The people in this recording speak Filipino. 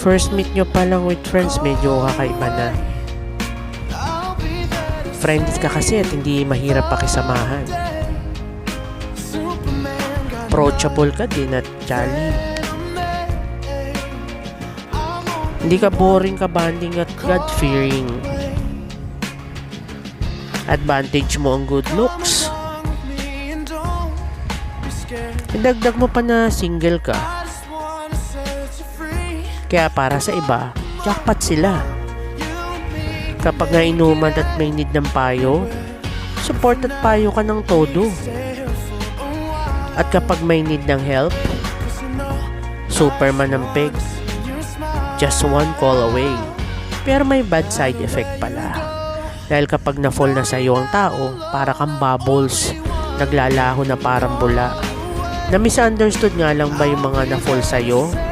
First meet nyo pa lang with friends, medyo kakaiba na. Friends ka kasi at hindi mahirap pakisamahan. Approachable ka din at jolly. Hindi ka boring, ka banding at God-fearing. Advantage mo ang good looks. Idagdag mo pa na single ka. Kaya para sa iba, jackpot sila. Kapag nga inuman at may need ng payo, support at payo ka ng todo. At kapag may need ng help, Superman ang peg. Just one call away. Pero may bad side effect pala. Dahil kapag na-fall na sa'yo ang tao, para kang bubbles, naglalaho na parang bula. Na misunderstood nga lang ba yung mga na-fall sa'yo?